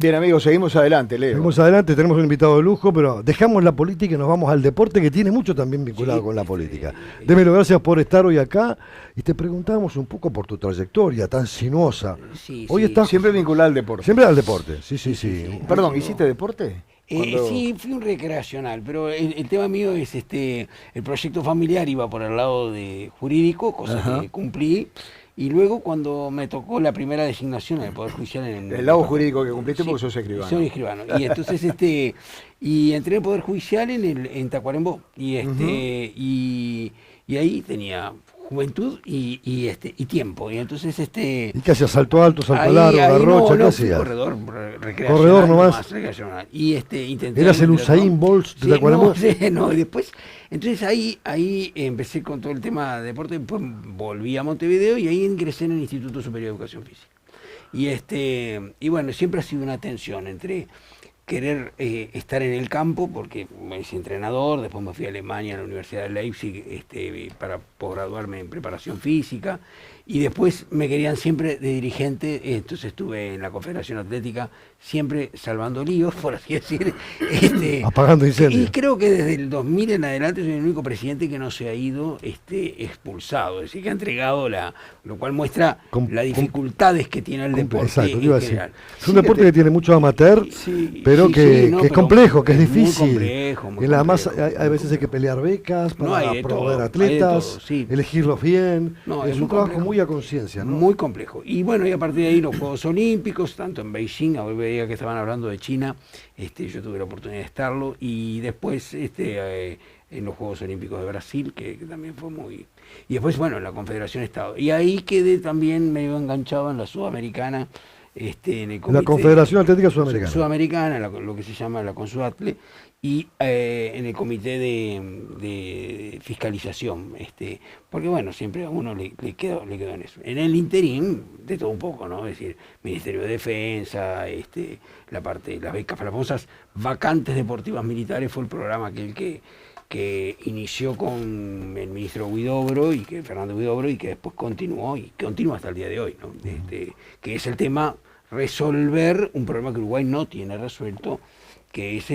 Bien, amigos, seguimos adelante, Leo. Seguimos adelante, tenemos un invitado de lujo, pero dejamos la política y nos vamos al deporte, que tiene mucho también vinculado con la política. Démelo, gracias por estar hoy acá. Y te preguntamos un poco por tu trayectoria tan sinuosa. Sí, Hoy sí. estás Siempre vinculado al deporte. siempre al deporte, sí. Perdón, ¿hiciste deporte? Sí, fui un recreacional, pero el tema mío es el proyecto familiar iba por el lado de jurídico, cosa que cumplí, y luego cuando me tocó la primera designación en el Poder Judicial El lado jurídico que cumpliste porque sos escribano. Soy escribano. Y entonces y entré al Poder Judicial en Tacuarembó y y ahí tenía juventud y tiempo. Y entonces ¿Y qué hacías? ¿Salto alto, salto ahí largo, garrocha? ¿Qué fui hacías? corredor recreacional. Corredor nomás. Recreacional. Y intenté. ¿Eras el Usain Bolt de Tacuarembó? No, y después, entonces ahí empecé con todo el tema de deporte, después volví a Montevideo y ahí ingresé en el Instituto Superior de Educación Física. Y bueno, siempre ha sido una tensión entre querer estar en el campo, porque me hice entrenador, después me fui a Alemania, a la Universidad de Leipzig, para posgraduarme en preparación física, y después me querían siempre de dirigente, entonces estuve en la Confederación Atlética, siempre salvando líos, por así decir. Apagando incendios. Y creo que desde el 2000 en adelante soy el único presidente que no se ha ido expulsado, es decir, que ha entregado lo cual muestra las dificultades que tiene el deporte. Exacto, en iba a decir. general. Es un deporte que tiene mucho amateur, pero que es complejo, que es difícil. Muy complejo, muy en la masa complejo. hay veces hay que pelear becas para hay de promover todo, atletas, hay de todo, sí. elegirlos bien. No, es un muy trabajo complejo. muy a conciencia, ¿no? Muy complejo. Y bueno, y a partir de ahí los Juegos Olímpicos, tanto en Beijing, hoy veía que estaban hablando de China, yo tuve la oportunidad de estarlo, y después en los Juegos Olímpicos de Brasil, que también fue muy... Y después, bueno, en la Confederación Estado. Y ahí quedé también medio enganchado en la Sudamericana, en el comité, La Confederación Atlética Sudamericana. Sudamericana, lo que se llama la Consudatle, y en el comité de fiscalización, porque bueno, siempre a uno le quedó en eso. En el interín, de todo un poco, ¿no? Es decir, Ministerio de Defensa, la parte, las becas para las famosas vacantes deportivas militares, fue el programa que inició con el ministro Huidobro, Fernando Huidobro, y que después continuó, y continúa hasta el día de hoy, ¿no? Que es el tema resolver un problema que Uruguay no tiene resuelto, que es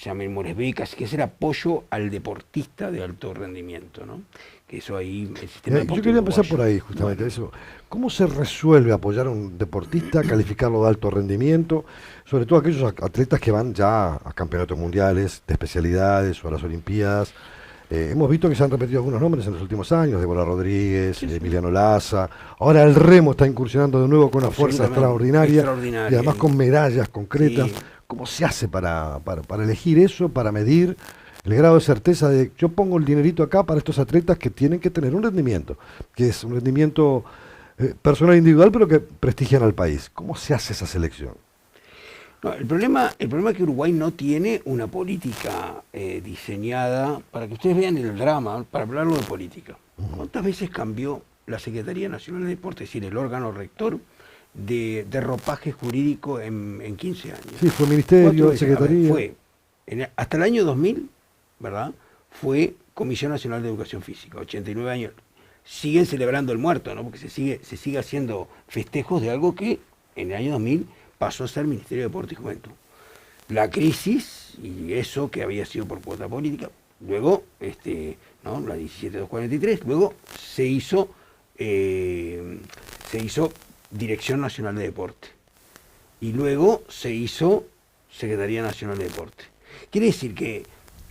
llamémosles becas, que es el apoyo al deportista de alto rendimiento, ¿no? Que eso ahí, el sistema Yo quería empezar por ahí, justamente, eso. ¿Cómo se resuelve apoyar a un deportista, calificarlo de alto rendimiento, sobre todo aquellos atletas que van ya a campeonatos mundiales, de especialidades o a las Olimpiadas? Hemos visto que se han repetido algunos nombres en los últimos años, Débora Rodríguez, Emiliano Laza. Ahora el remo está incursionando de nuevo con una fuerza extraordinaria y además con medallas concretas. Sí. ¿Cómo se hace para elegir eso, para medir el grado de certeza de yo pongo el dinerito acá para estos atletas que tienen que tener un rendimiento, que es un rendimiento personal individual, pero que prestigian al país? ¿Cómo se hace esa selección? No, el problema es que Uruguay no tiene una política diseñada, para que ustedes vean el drama, para hablarlo de política. ¿Cuántas veces cambió la Secretaría Nacional de Deportes, es decir, el órgano rector, de ropaje jurídico en 15 años? Sí, fue Ministerio, Secretaría. Hasta el año 2000, ¿verdad? Fue Comisión Nacional de Educación Física, 89 años. Siguen celebrando el muerto, ¿no? Porque se sigue haciendo festejos de algo que en el año 2000 pasó a ser Ministerio de Deporte y Juventud. La crisis, y eso que había sido por cuota política, luego, ¿no? La 17243, luego se hizo Dirección Nacional de Deporte. Y luego se hizo Secretaría Nacional de Deporte. Quiere decir que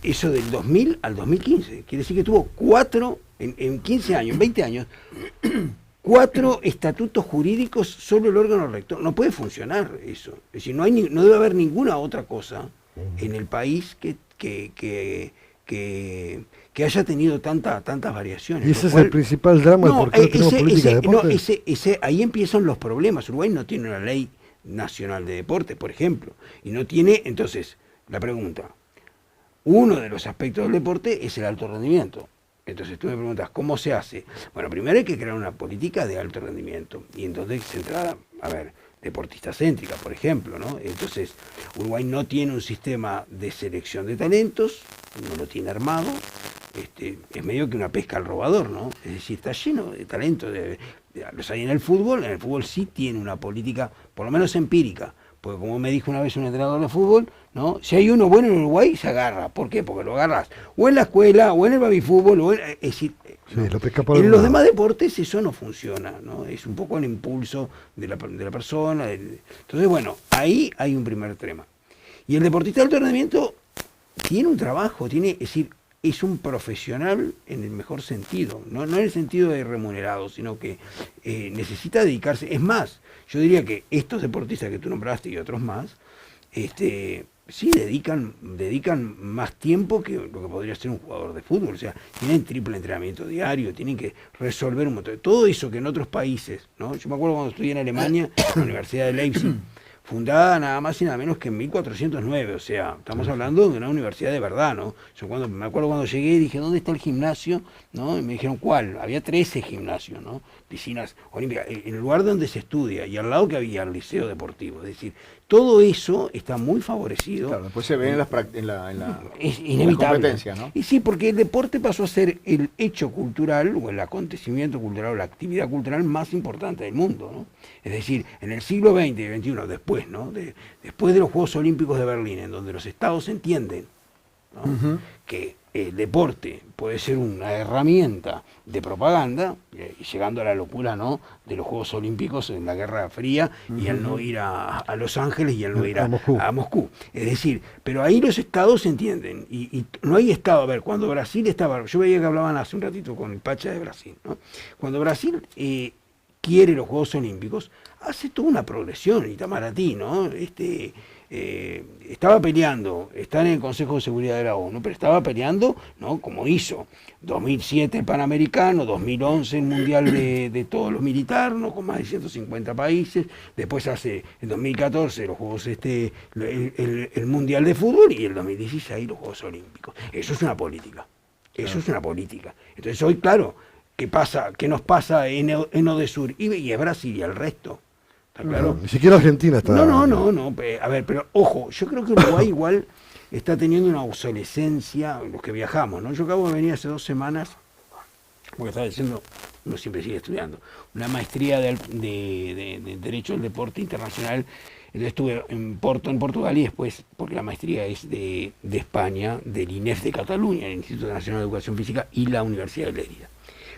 eso del 2000 al 2015, quiere decir que tuvo en 15 años, 20 años, 4 estatutos jurídicos sobre el órgano rector. No puede funcionar eso. Es decir, no debe haber ninguna otra cosa en el país que haya tenido tantas variaciones. Y ese es el principal drama de por qué no tenemos política de deporte. Ahí empiezan los problemas. Uruguay no tiene una ley nacional de deporte, por ejemplo. Y no tiene, entonces, la pregunta. Uno de los aspectos del deporte es el alto rendimiento. Entonces tú me preguntas, ¿cómo se hace? Bueno, primero hay que crear una política de alto rendimiento y entonces centrada, deportista céntrica, por ejemplo, ¿no? Entonces, Uruguay no tiene un sistema de selección de talentos, no lo tiene armado, es medio que una pesca al robador, ¿no? Es decir, está lleno de talento. Los hay en el fútbol sí tiene una política, por lo menos empírica. Porque como me dijo una vez un entrenador de fútbol, ¿no? Si hay uno bueno en Uruguay, se agarra. ¿Por qué? Porque lo agarras o en la escuela, o en el babifútbol, es decir, Sí, lo pesca por en algún los lado. demás deportes eso no funciona, ¿no? Es un poco el impulso de la persona. Entonces, bueno, ahí hay un primer tema. Y el deportista de alto rendimiento tiene un trabajo, es decir, es un profesional en el mejor sentido, no en el sentido de remunerado, sino que necesita dedicarse. Es más, yo diría que estos deportistas que tú nombraste y otros más, sí dedican más tiempo que lo que podría ser un jugador de fútbol. O sea, tienen triple entrenamiento diario, tienen que resolver un montón de todo eso que en otros países, ¿no? Yo me acuerdo cuando estudié en Alemania, en la Universidad de Leipzig, fundada nada más y nada menos que en 1409, o sea, estamos hablando de una universidad de verdad, ¿no? Yo me acuerdo cuando llegué y dije, ¿dónde está el gimnasio? ¿No? Y me dijeron, ¿cuál? Había 13 gimnasios, ¿no? Piscinas olímpicas, en el lugar donde se estudia, y al lado que había el liceo deportivo, es decir, todo eso está muy favorecido. Claro, después se ve en Es en inevitable. las competencias, ¿no? Y sí, porque el deporte pasó a ser el hecho cultural o el acontecimiento cultural o la actividad cultural más importante del mundo, ¿no? Es decir, en el siglo XX y XXI, después, ¿no? Después de los Juegos Olímpicos de Berlín, en donde los estados entienden, ¿no? Que el deporte puede ser una herramienta de propaganda, y llegando a la locura, ¿no? De los Juegos Olímpicos en la Guerra Fría, y al no ir a Los Ángeles y al no ir a Moscú. Es decir, pero ahí los estados entienden, y no hay estado. A ver, cuando Brasil estaba, yo veía que hablaban hace un ratito con el Pacha de Brasil, ¿no? Cuando Brasil quiere los Juegos Olímpicos, hace toda una progresión, Itamaraty, ¿no? Estaba peleando, está en el Consejo de Seguridad de la ONU, pero estaba peleando, ¿no? Como hizo 2007 el Panamericano, 2011 el Mundial de todos los militares, ¿no? Con más de 150 países, después hace el 2014 los Juegos el Mundial de Fútbol, y el 2016 los Juegos Olímpicos. Eso es una política, eso es una política. Entonces hoy, claro, ¿qué nos pasa en Odesur? Y es Brasil y el resto. ¿Está claro? Ni siquiera Argentina está. No. A ver, pero ojo, yo creo que Uruguay igual está teniendo una obsolescencia, los que viajamos, ¿no? Yo acabo de venir hace 2 semanas, porque estaba diciendo, uno siempre sigue estudiando, una maestría de Derecho del Deporte Internacional. Entonces estuve en Portugal, y después, porque la maestría es de España, del INEF de Cataluña, el Instituto Nacional de Educación Física, y la Universidad de Lérida.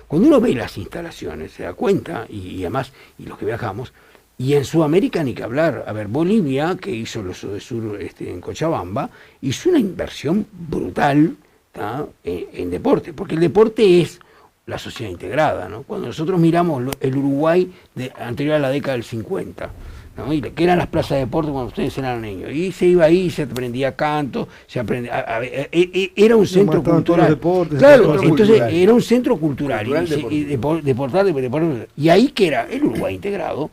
Cuando uno ve las instalaciones, se da cuenta, y además, y los que viajamos, y en Sudamérica ni que hablar. A ver, Bolivia, que hizo los Odesur en Cochabamba, hizo una inversión brutal, ¿tá? En deporte, porque el deporte es la sociedad integrada, ¿no? Cuando nosotros miramos el Uruguay anterior a la década del 50, ¿no? Y que eran las plazas de deporte cuando ustedes eran niños, y se iba ahí, se aprendía canto, se aprendía, era un centro cultural. Deportes, claro, centro entonces cultural. era un centro cultural, Cultural, deportivo. Y ahí que era el Uruguay integrado.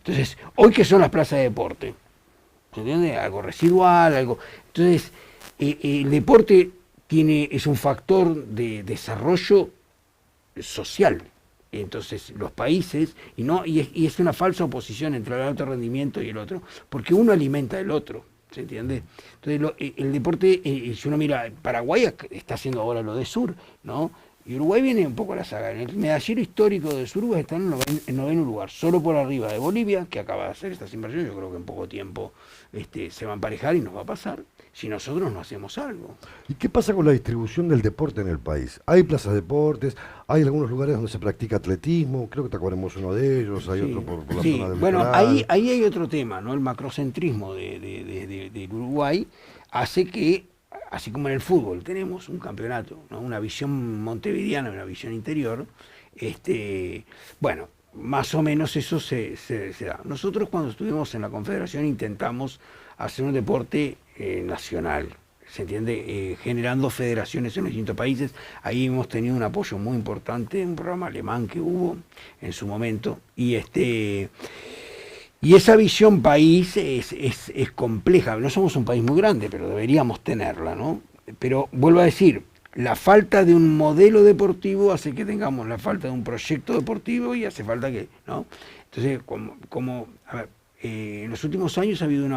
Entonces, hoy que son las plazas de deporte, ¿se entiende? Algo residual, algo. Entonces, el deporte es un factor de desarrollo social. Entonces, los países, y es una falsa oposición entre el alto rendimiento y el otro, porque uno alimenta el otro, ¿se entiende? Entonces, el deporte, si uno mira, Paraguay está haciendo ahora lo de Sur, ¿no? Y Uruguay viene un poco a la saga. En el medallero histórico de Sur está en el 9º lugar, solo por arriba de Bolivia, que acaba de hacer estas inversiones. Yo creo que en poco tiempo se va a emparejar y nos va a pasar si nosotros no hacemos algo. ¿Y qué pasa con la distribución del deporte en el país? Hay plazas de deportes, hay algunos lugares donde se practica atletismo, creo que Tacuarembó es uno de ellos, hay otro por la zona del bueno, litoral. ahí hay otro tema, ¿no? El macrocentrismo del Uruguay hace que, así como en el fútbol tenemos un campeonato, ¿no? Una visión montevideana, una visión interior, bueno, más o menos eso se da. Nosotros cuando estuvimos en la Confederación intentamos hacer un deporte nacional, ¿se entiende? Generando federaciones en los distintos países. Ahí hemos tenido un apoyo muy importante, un programa alemán que hubo en su momento, y esa visión país es compleja. No somos un país muy grande, pero deberíamos tenerla, ¿no? Pero vuelvo a decir, la falta de un modelo deportivo hace que tengamos la falta de un proyecto deportivo, y hace falta que, ¿no? Entonces, a ver, en los últimos años ha habido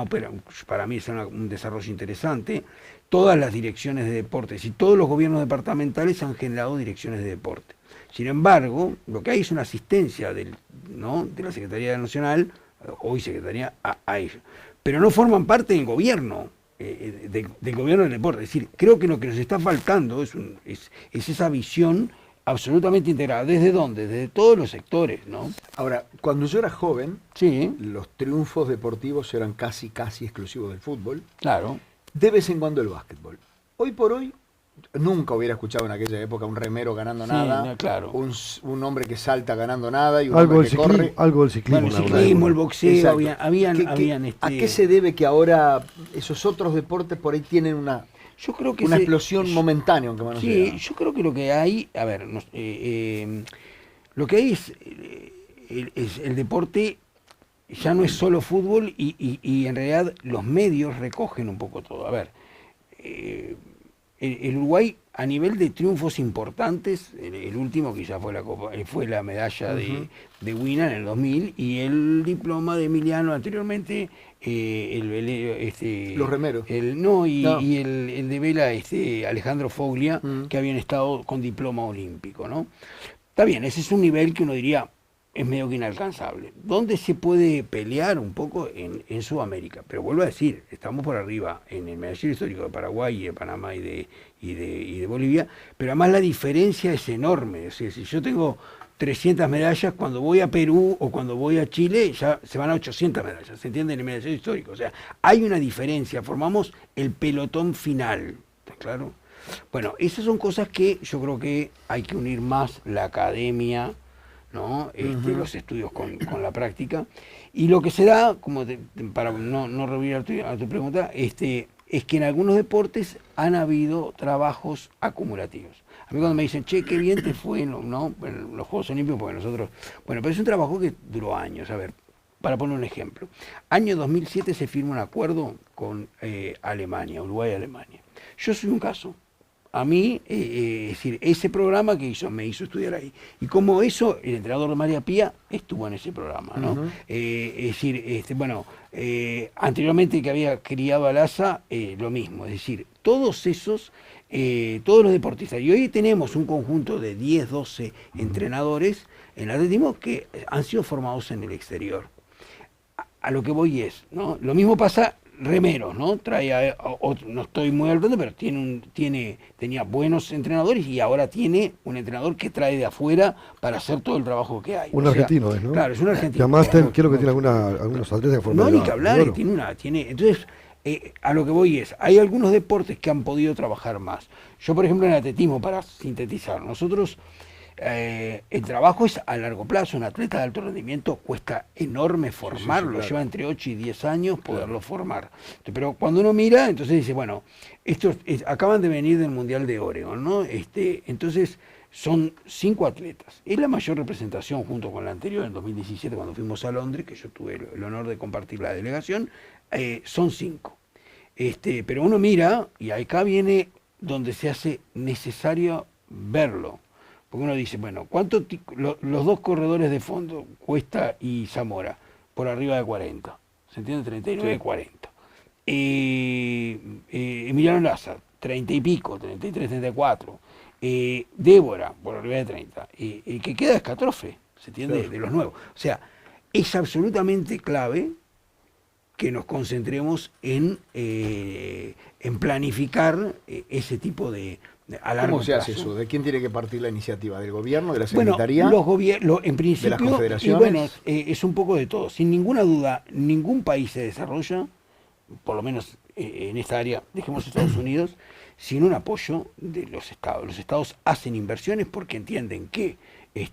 para mí es un desarrollo interesante. Todas las direcciones de deportes y todos los gobiernos departamentales han generado direcciones de deporte. Sin embargo, lo que hay es una asistencia de la Secretaría Nacional, hoy Secretaría, a ellos. Pero no forman parte del gobierno, del gobierno del deporte. Es decir, creo que lo que nos está faltando es esa visión absolutamente integrada. ¿Desde dónde? Desde todos los sectores, ¿no? Ahora, cuando yo era joven, Sí, los triunfos deportivos eran casi exclusivos del fútbol. claro. De vez en cuando el básquetbol. Hoy por hoy, nunca hubiera escuchado en aquella época un remero ganando Sí, nada, no, claro. un hombre que salta ganando nada y un Algo hombre del que ciclismo, corre. algo del ciclismo. Bueno, el en alguna ciclismo, el época. boxeo, Exacto. habían ¿A qué se debe que ahora esos otros deportes por ahí tienen una yo creo que explosión momentánea, aunque más no Sí, sea? yo creo que lo que hay, a ver, lo que hay es el deporte ya no es solo fútbol y en realidad los medios recogen un poco todo. A ver, el Uruguay a nivel de triunfos importantes, el último quizás fue la medalla de Wina en el 2000 y el diploma de Emiliano anteriormente, Los remeros. y el de vela Alejandro Foglia, que habían estado con diploma olímpico, ¿no? Está bien, ese es un nivel que uno diría es medio que inalcanzable. ¿Dónde se puede pelear un poco? En Sudamérica. Pero vuelvo a decir, estamos por arriba en el medallero histórico de Paraguay y de Panamá y de Bolivia, pero además la diferencia es enorme. Es decir, si yo tengo 300 medallas, cuando voy a Perú o cuando voy a Chile, ya se van a 800 medallas, ¿se entiende? En el medallero histórico. O sea, hay una diferencia, formamos el pelotón final, ¿está claro? Bueno, esas son cosas que yo creo que hay que unir más la academia, ¿no? Los estudios con la práctica. Y lo que se da, para no revolver a tu pregunta, es que en algunos deportes han habido trabajos acumulativos. A mí cuando me dicen, che, qué bien te fue, ¿no? Bueno, los Juegos Olímpicos, porque nosotros... Bueno, pero es un trabajo que duró años. A ver, para poner un ejemplo. Año 2007 se firma un acuerdo con Alemania, Uruguay y Alemania. Yo soy un caso. A mí, es decir, ese programa que me hizo estudiar ahí. Y como eso, el entrenador de María Pía estuvo en ese programa, ¿no? Es decir, anteriormente que había criado a Laza, lo mismo. Es decir, todos esos, todos los deportistas. Y hoy tenemos un conjunto de 10, 12 entrenadores en atletismo que han sido formados en el exterior. A lo que voy es, ¿no? Lo mismo pasa... Remeros, ¿no? Trae no estoy muy al tanto, pero tenía buenos entrenadores y ahora tiene un entrenador que trae de afuera para hacer todo el trabajo que hay. Un argentino es, ¿no? Claro, es un argentino. Que además quiero que tiene algunos atletas que forman. No, ni que hablar, entonces, a lo que voy es, hay algunos deportes que han podido trabajar más. Yo, por ejemplo, en el atletismo, para sintetizar, nosotros, el trabajo es a largo plazo. Un atleta de alto rendimiento cuesta enorme formarlo, claro. Lleva entre 8 y 10 años poderlo formar. Pero cuando uno mira, entonces dice, bueno, estos acaban de venir del Mundial de Oregon, ¿no? Entonces son 5 atletas. Es la mayor representación junto con la anterior, en 2017, cuando fuimos a Londres, que yo tuve el honor de compartir la delegación, son 5. Pero uno mira, y acá viene donde se hace necesario verlo. Porque uno dice, bueno, ¿cuánto los dos corredores de fondo, Cuesta y Zamora? Por arriba de 40. ¿Se entiende? 39, sí. 40. Emiliano Laza, 30 y pico, 33, 34. Débora, por arriba de 30. El que queda es Catrofe, ¿se entiende? Claro. De los nuevos. O sea, es absolutamente clave que nos concentremos en planificar ese tipo de... ¿Cómo se hace eso? ¿De quién tiene que partir la iniciativa? ¿Del gobierno? ¿De la secretaría? Bueno, los gobiernos, en principio, ¿de las confederaciones? Y bueno, es un poco de todo. Sin ninguna duda, ningún país se desarrolla, por lo menos en esta área, dejemos Estados Unidos, sin un apoyo de los estados. Los estados hacen inversiones porque entienden que el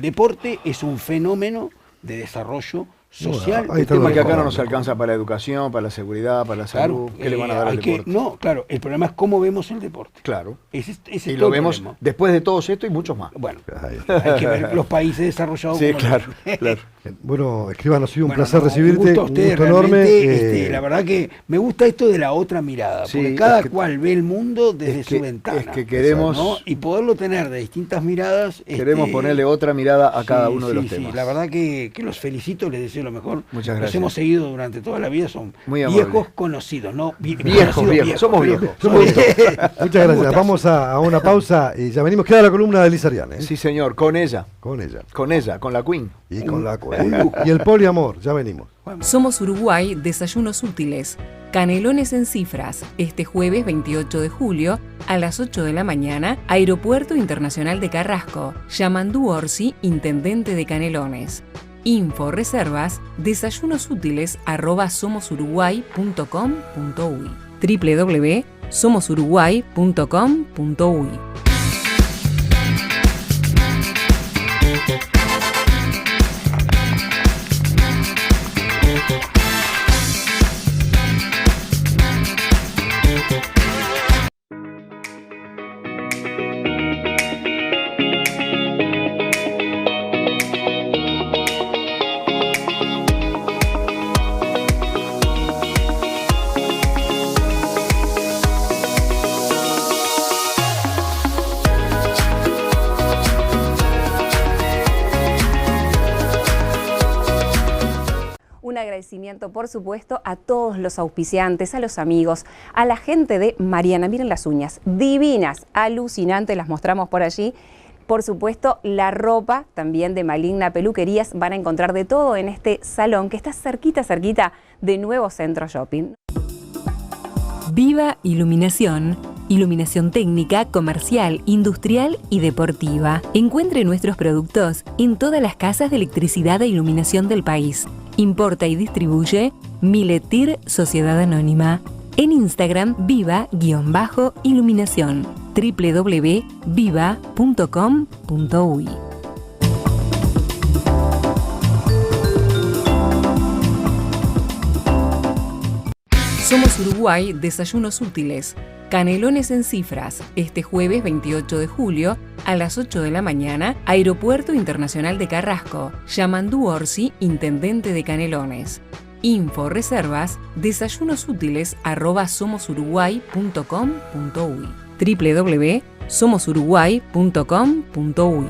deporte es un fenómeno de desarrollo social. El tema es que acá no nos alcanza para la educación, para la seguridad, para la salud. Claro, ¿qué le van a dar al deporte? No, claro, el problema es cómo vemos el deporte. Claro. Ese y lo vemos problema. Después de todo esto y muchos más. Bueno, hay que ver los países desarrollados. Sí, claro, claro. Bueno, Escribano, ha sido un Bueno, placer no, recibirte, un gusto a ustedes, enorme. realmente, la verdad que me gusta esto de la otra mirada, Sí, porque cada es que- cual ve el mundo desde es su que- ventana. es que queremos- ¿no? Y poderlo tener de distintas miradas. Queremos ponerle otra mirada a cada uno de los temas. Sí, la verdad que los felicito, les deseo lo mejor. Muchas Los gracias. hemos seguido durante toda la vida, son Muy viejos amable. conocidos, ¿no? Viejos, somos viejos. Muchas gracias. Gustazo. Vamos a una pausa y ya venimos. Queda la columna de Liz Ariane, ¿eh? Sí, señor, con ella, Con ella. con la Queen. Y con la y el poliamor, ya venimos. Somos Uruguay, desayunos útiles. Canelones en cifras, este jueves 28 de julio a las 8 de la mañana, Aeropuerto Internacional de Carrasco. Yamandú Orsi, intendente de Canelones. Info reservas desayunosutiles@somosuruguay.com.uy www.somosuruguay.com.uy. Un agradecimiento, por supuesto, a todos los auspiciantes, a los amigos, a la gente de Mariana. Miren las uñas, divinas, alucinantes, las mostramos por allí. Por supuesto, la ropa también de Maligna Peluquerías. Van a encontrar de todo en este salón que está cerquita de Nuevo Centro Shopping. Viva Iluminación. Iluminación técnica, comercial, industrial y deportiva. Encuentre nuestros productos en todas las casas de electricidad e iluminación del país. Importa y distribuye Miletir Sociedad Anónima. En Instagram, viva_iluminación. www.viva.com.uy. Somos Uruguay, desayunos útiles. Canelones en cifras, este jueves 28 de julio a las 8 de la mañana, Aeropuerto Internacional de Carrasco. Yamandú Orsi, intendente de Canelones. Info reservas desayunosutiles@somosuruguay.com.uy www.somosuruguay.com.uy.